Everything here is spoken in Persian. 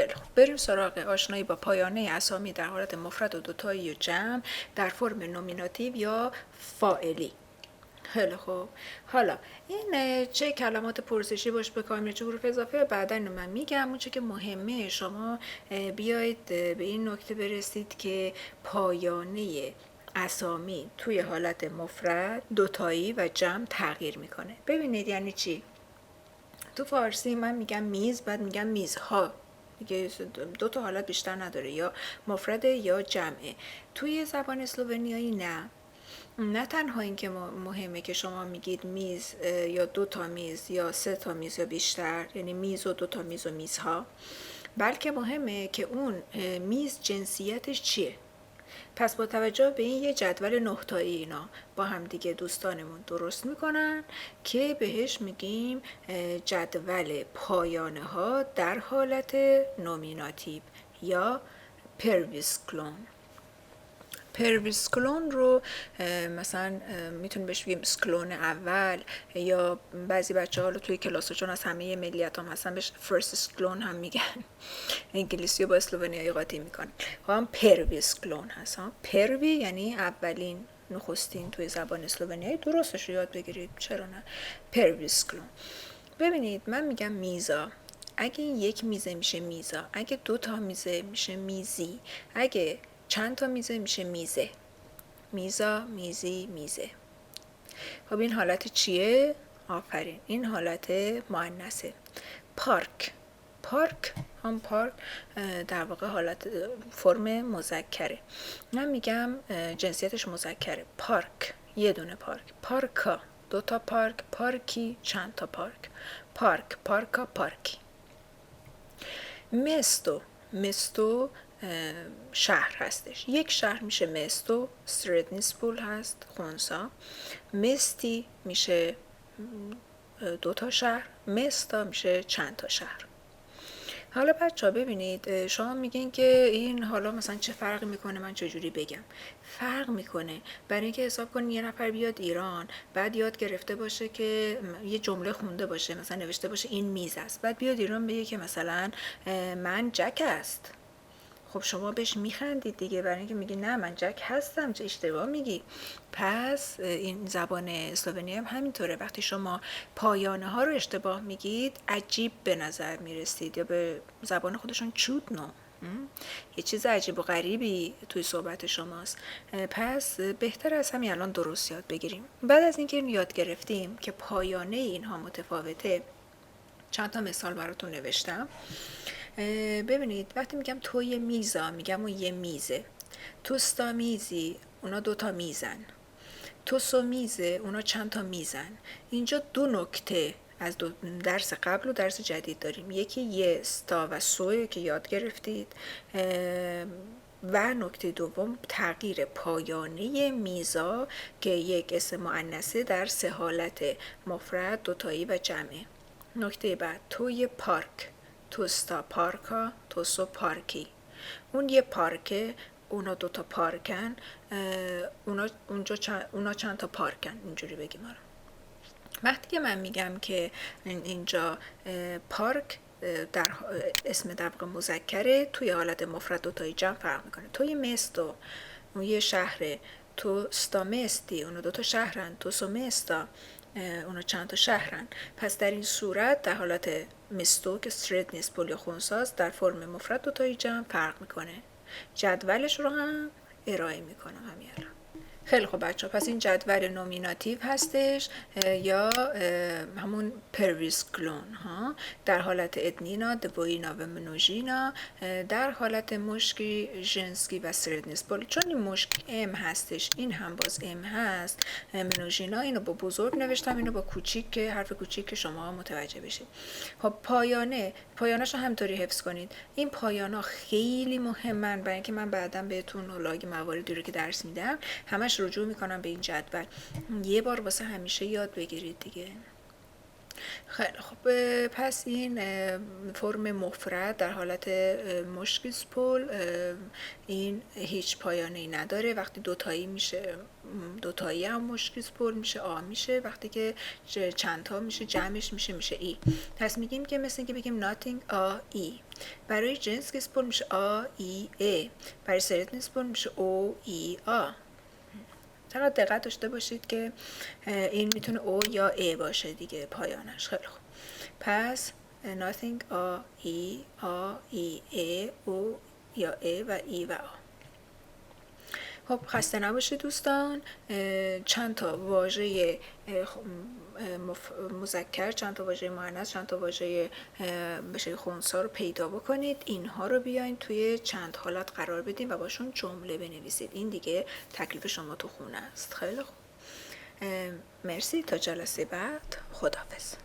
خیلی خوب، بریم سراغ آشنایی با پایانه اسامی در حالت مفرد و دوتایی و جمع در فرم نومیناتیو یا فاعلی. خیلی خوب، حالا این چه کلمات پرسشی باش به کار میره، چه حروف اضافه بعداً من میگم. اون چه که مهمه شما بیاید به این نکته برسید که پایانه اسامی توی حالت مفرد، دوتایی و جمع تغییر میکنه. ببینید یعنی چی؟ تو فارسی من میگم میز، بعد میگم میزها، دیگه دو تا حالت بیشتر نداره، یا مفرده یا جمعه. توی زبان اسلوونیایی نه تنها این که مهمه که شما میگید میز یا دو تا میز یا سه تا میز یا بیشتر، یعنی میز و دو تا میز و میزها، بلکه مهمه که اون میز جنسیتش چیه. پس با توجه به این یه جدول 9 تایی اینا با هم دیگه دوستانمون درست میکنن که بهش میگیم جدول پایانه ها در حالت نومیناتیو یا پرویسکلون. پرویسکلون رو مثلا میتونیم بهش بگیم اسکلون اول، یا بعضی بچه ها رو توی کلاس چون از همه ملیت هم هستن بهش فرست اسکلون هم میگن. انگلیسی رو با اسلوونیایی قاطی میکنن. هم پرویسکلون هست. ها پروی یعنی اولین، نخستین توی زبان اسلوونیایی. درستش رو یاد بگیرید، چرا نه. پرویسکلون. ببینید من میگم میزا، اگه یک میزه میشه میزا، اگه دو تا میزه میشه میزی، اگه چند تا میزه میشه میزه. میزا، میزی، میزه. خب این حالت چیه؟ آفرین، این حالت مؤنثه. پارک. پارک هم پارک در واقع حالت فرم مذکره. من میگم جنسیتش مذکره. پارک، یه دونه پارک. پارکا، دو تا پارک. پارکی، چند تا پارک. پارک، پارکا، پارکی. مستو، مستو شهر هستش. یک شهر میشه مستو، سردنیسپول هست خونسا. مستی میشه دو تا شهر. مستا میشه چند تا شهر. حالا بچه ها ببینید، شما میگین که این حالا مثلا چه فرقی میکنه، من چجوری بگم؟ فرق میکنه برای اینکه حساب کنین یه نفر بیاد ایران، بعد یاد گرفته باشه که یه جمله خونده باشه، مثلا نوشته باشه این میز است، بعد بیاد ایران بگه که مثلا من جک است. خب شما بهش میخندید دیگه، برای اینکه میگی نه من جک هستم، چه اشتباه میگی. پس این زبان اسلوونی هم همینطوره، وقتی شما پایانه ها رو اشتباه میگید عجیب به نظر میرسید، یا به زبان خودشون چودنو، یه چیز عجیب و غریبی توی صحبت شماست. پس بهتر از همین الان درست یاد بگیریم. بعد از اینکه یاد گرفتیم که پایانه اینها متفاوته، چند تا مثال براتون نوشتم. ببینید وقتی میگم تو یه میزا، میگم اون یه میزه. توستا میزی، اونا دو تا میزن. توسو میزه، اونا چند تا میزن. اینجا دو نکته از درس قبل و درس جدید داریم. یکی یه ستا و سوی که یاد گرفتید، و نکته دوم تغییر پایانه میزا که یک اسم مؤنثه در سه حالت مفرد، دوتایی و جمعه. نکته بعد توی پارک، توستا پارکا، توسو پارکی. اون یه پارکه، اونا دو تا پارکن، اونا چند تا پارکن، اینجوری بگیم. وقتی که من میگم که اینجا پارک در اسم در واقع مذکره، توی حالت مفرد دوتایی جمع فرق میکنه. توی مستو، اون یه شهره. تو ستا مستی، اونو دو تا شهرن. تو سو مستا، اونا چند تا شهرن. پس در این صورت در حالت مستو که سردنیسپول یا خونساز در فرم مفرد دوتایی جمع فرق میکنه. جدولش رو هم ارائه میکنم همین الان. خیلی خوب بچه ها، پس این جدول نومیناتیو هستش یا همون پرویسکلون ها در حالت ادنینا، دبوینا و منوژینا، در حالت مشکی، ژنسکی و سردنیسپول. چون این مشک ام هستش، این هم باز ام هست. منوژینا اینو با بزرگ نوشتم، اینو با کوچیک که حرف کوچیک که شما متوجه بشید. خب پایانش رو همطوری حفظ کنید. این پایانا خیلی مهمن، برای اینکه من بعدا بهتون الاگ مواردی رو که درس میدم همش رجوع میکنم به این جدول. یه بار واسه همیشه یاد بگیرید دیگه. خیلی خب، پس این فرم مفرد در حالت مشکیسپول، این هیچ پایانی نداره. وقتی دوتایی میشه دوتایی هم مشکیسپول میشه آ میشه، وقتی که چندتا میشه جمعش میشه ای. پس میگیم که مثل اینکه بگیم nothing آ ای. برای جنس گیسپول میشه آ ای ای، برای سرت نیسپول میشه او ای آ. فقط دقت داشته باشید که این میتونه او یا ای باشه دیگه پایانش. خیلی خوب، پس nothing آ ای آ ای ای او یا ای و ای و آ. خب خسته نباشید دوستان. چند تا واژه مذکر، چند تا واژه مؤنث، چند تا واژه بشه خنثی رو پیدا بکنید. اینها رو بیاین توی چند حالت قرار بدین و باشون جمله بنویسید. این دیگه تکلیف شما تو خونه است. خیلی خوب، مرسی. تا جلسه بعد، خداحافظ.